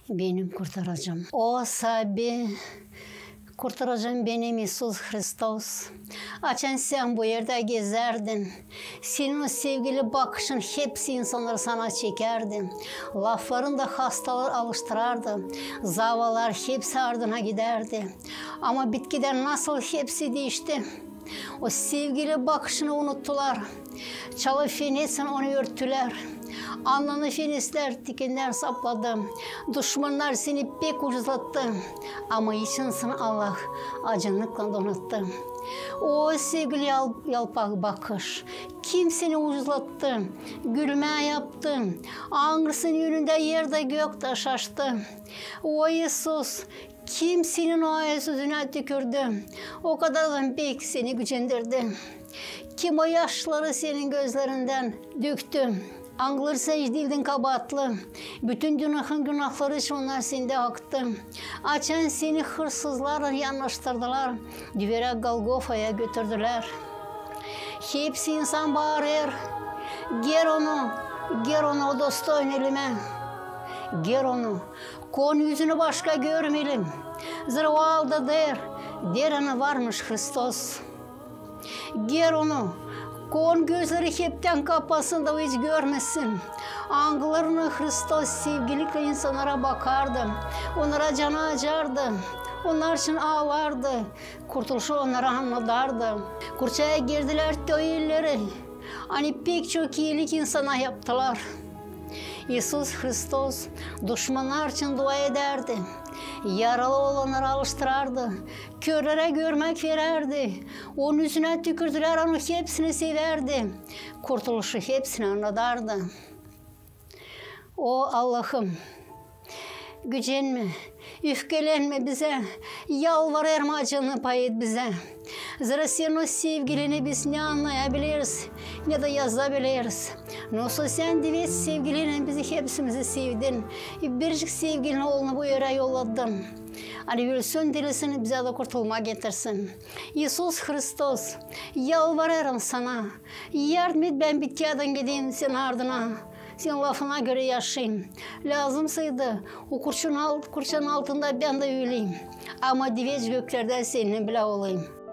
benim kurtaracağım. O sabi kurtaracağım benim İsus Hristos. Açan sen bu yerde gezerdin. Senin o sevgili bakışın hepsi insanları sana çekerdi. Lafların da hastalar alıştırardı. Zavallar hepsi ardına giderdi. Ama bitkiden nasıl hepsi değişti. O sevgili bakışını unuttular. Çalı fenesin onu örttüler. Alnını fenesler, dikenler sapladı. Düşmanlar seni pek ucuzlattı. Ama içinsin Allah acınlıkla donattı. O sevgili yalpak bakış. Kim seni ucuzlattı? Gülme yaptı. Ağrısın yönünde yerde gökte şaştı. O İsus kim senin o sözüne tükürdü? O kadardan pek seni gücendirdi. Kim o yaşları senin gözlerinden döktü? Anglar secdildin kabatlı. Bütün günahları için onlar sende aktı. Açan seni hırsızlar yanlıştırdılar. Düverek Golgofa'ya götürdüler. Hepsi insan bağırır. Ger onu o dostoyun elime. Ger onu. Kon yüzünü başka görmeyelim. Zırvalda der ana varmış Hristos. Ger onu. Kon gözleri hepten kapasın da hiç görmesin. Anglarını Hristos sevgilikle insanlara bakardı. Onlara canı acardı. Onlar için ağlardı. Kurtuluşu onlara anladardı. Kurçaya girdiler töyülleri. Hani pek çok iyilik insana yaptılar. İsus Hristos düşmanlar için dua ederdi. Yaralı olanları alıştırardı. Körlere görmek verirdi. Onun yüzüne tükürdüler, onu hepsini severdi. Kurtuluşu hepsini anladardı. O Allah'ım, gücenme, öfkelenme bize. Yalvarırım acını pay et bize. Zira senin o sevgilini biz ne anlayabiliriz ne de yazabiliriz. Nasıl sen divet sevgilinin bizi hepsimizi sevdin. Biricik sevgilinin oğlunu bu yere yolladın. Hani ölsün dirisini bize de kurtulma getirsin. İsus Hristos, yalvarırım sana. Yardım et, ben bitkiden gideyim senin ardına. Senin lafına göre yaşayayım. Lazımsaydı o kurşun altında ben de öleyim. Ama divet göklerde seninle bile olayım.